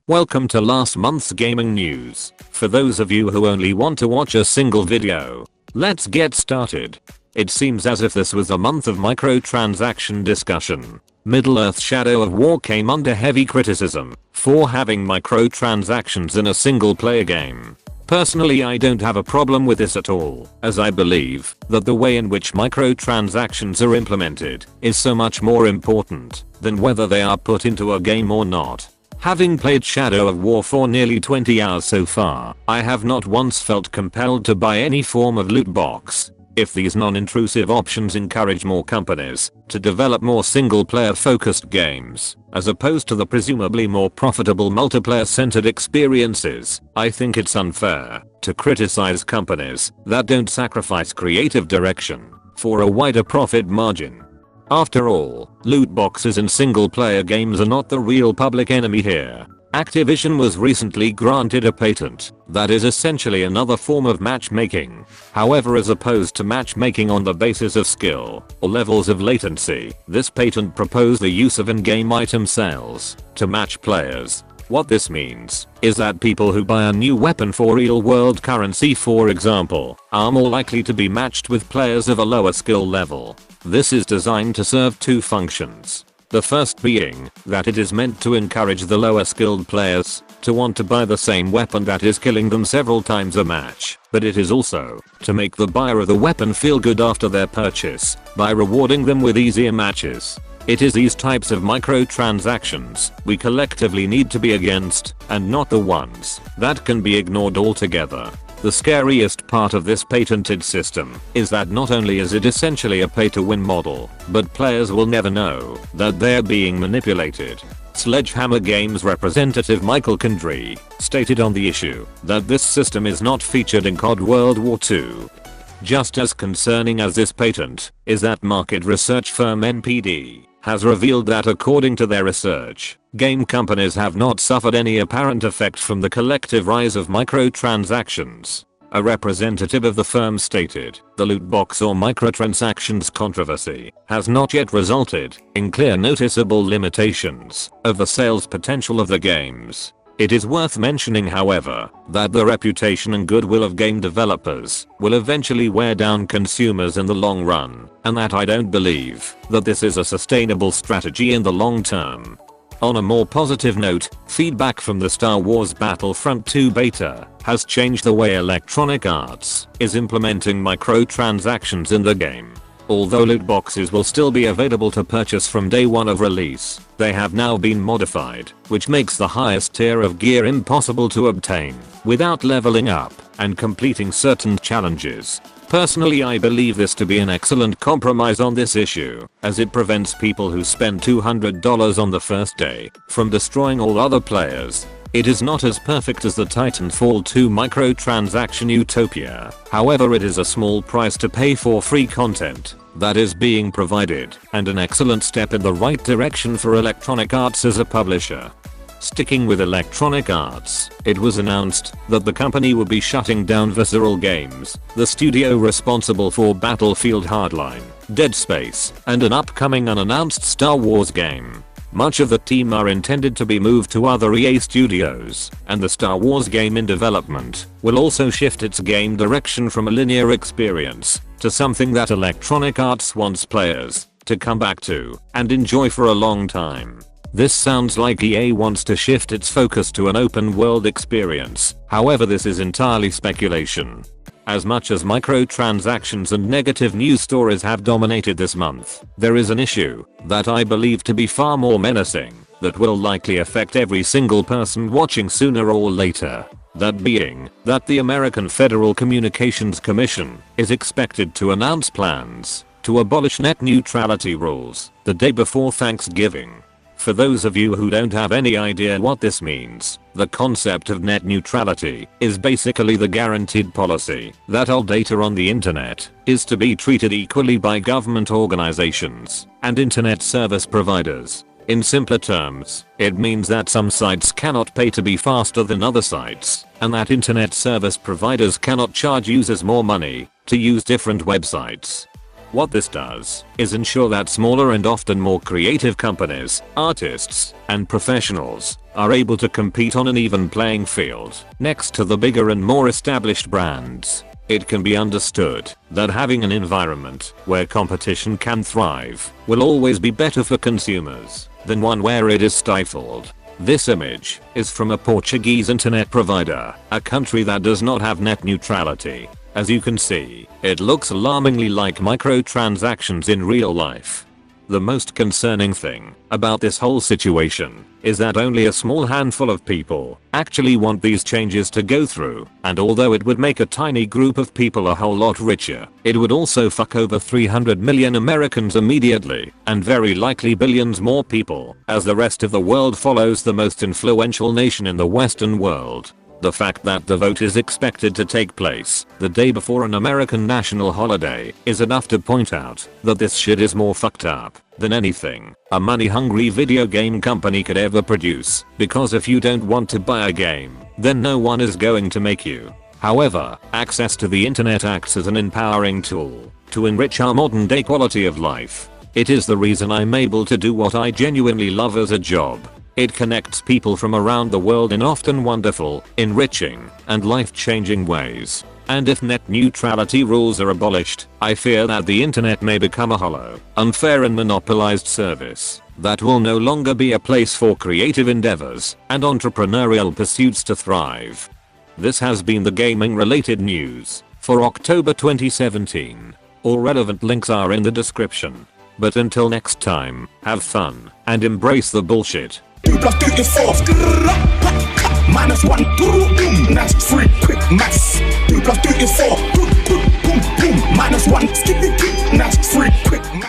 Welcome to last month's gaming news. For those of you who only want to watch a single video, let's get started. It seems as if this was a month of microtransaction discussion. Middle-earth Shadow of War came under heavy criticism for having microtransactions in a single-player game. Personally, I don't have a problem with this at all, as I believe that the way in which microtransactions are implemented is so much more important than whether they are put into a game or not. Having played Shadow of War for nearly 20 hours so far, I have not once felt compelled to buy any form of loot box. If these non-intrusive options encourage more companies to develop more single-player focused games, as opposed to the presumably more profitable multiplayer-centered experiences, I think it's unfair to criticize companies that don't sacrifice creative direction for a wider profit margin. After all, loot boxes in single-player games are not the real public enemy here. Activision was recently granted a patent that is essentially another form of matchmaking. However, as opposed to matchmaking on the basis of skill or levels of latency, this patent proposed the use of in-game item sales to match players. What this means is that people who buy a new weapon for real-world currency, for example, are more likely to be matched with players of a lower skill level. This is designed to serve two functions. The first being that it is meant to encourage the lower skilled players to want to buy the same weapon that is killing them several times a match, but it is also to make the buyer of the weapon feel good after their purchase by rewarding them with easier matches. It is these types of microtransactions we collectively need to be against, and not the ones that can be ignored altogether. The scariest part of this patented system is that not only is it essentially a pay-to-win model, but players will never know that they're being manipulated. Sledgehammer Games representative Michael Condrey stated on the issue that this system is not featured in COD World War II. Just as concerning as this patent is that market research firm NPD has revealed that according to their research, game companies have not suffered any apparent effect from the collective rise of microtransactions. A representative of the firm stated, the loot box or microtransactions controversy has not yet resulted in clear noticeable limitations of the sales potential of the games. It is worth mentioning, however, that the reputation and goodwill of game developers will eventually wear down consumers in the long run, and that I don't believe that this is a sustainable strategy in the long term. On a more positive note, feedback from the Star Wars Battlefront 2 beta has changed the way Electronic Arts is implementing microtransactions in the game. Although loot boxes will still be available to purchase from day one of release, they have now been modified, which makes the highest tier of gear impossible to obtain without leveling up and completing certain challenges. Personally, I believe this to be an excellent compromise on this issue, as it prevents people who spend $200 on the first day from destroying all other players. It is not as perfect as the Titanfall 2 microtransaction utopia, however it is a small price to pay for free content that is being provided, and an excellent step in the right direction for Electronic Arts as a publisher. Sticking with Electronic Arts, it was announced that the company would be shutting down Visceral Games, the studio responsible for Battlefield Hardline, Dead Space, and an upcoming unannounced Star Wars game. Much of the team are intended to be moved to other EA studios, and the Star Wars game in development will also shift its game direction from a linear experience to something that Electronic Arts wants players to come back to and enjoy for a long time. This sounds like EA wants to shift its focus to an open world experience, however this is entirely speculation. As much as microtransactions and negative news stories have dominated this month, there is an issue that I believe to be far more menacing that will likely affect every single person watching sooner or later. That being that the American Federal Communications Commission is expected to announce plans to abolish net neutrality rules the day before Thanksgiving. For those of you who don't have any idea what this means, the concept of net neutrality is basically the guaranteed policy that all data on the internet is to be treated equally by government organizations and internet service providers. In simpler terms, it means that some sites cannot pay to be faster than other sites, and that internet service providers cannot charge users more money to use different websites. What this does is ensure that smaller and often more creative companies, artists, and professionals are able to compete on an even playing field next to the bigger and more established brands. It can be understood that having an environment where competition can thrive will always be better for consumers than one where it is stifled. This image is from a Portuguese internet provider, a country that does not have net neutrality. As you can see, it looks alarmingly like microtransactions in real life. The most concerning thing about this whole situation is that only a small handful of people actually want these changes to go through, and although it would make a tiny group of people a whole lot richer, it would also fuck over 300 million Americans immediately, and very likely billions more people, as the rest of the world follows the most influential nation in the Western world. The fact that the vote is expected to take place the day before an American national holiday is enough to point out that this shit is more fucked up than anything a money-hungry video game company could ever produce, because if you don't want to buy a game, then no one is going to make you. However, access to the internet acts as an empowering tool to enrich our modern day quality of life. It is the reason I'm able to do what I genuinely love as a job. It connects people from around the world in often wonderful, enriching, and life-changing ways. And if net neutrality rules are abolished, I fear that the internet may become a hollow, unfair and monopolized service that will no longer be a place for creative endeavors and entrepreneurial pursuits to thrive. This has been the gaming-related news for October 2017. All relevant links are in the description. But until next time, have fun and embrace the bullshit. 2 + 2 is 4. -1, boom, that's free, quick maths. 2 + 2 is 4. Boom, boom, boom, -1, skip it, that's free, quick maths.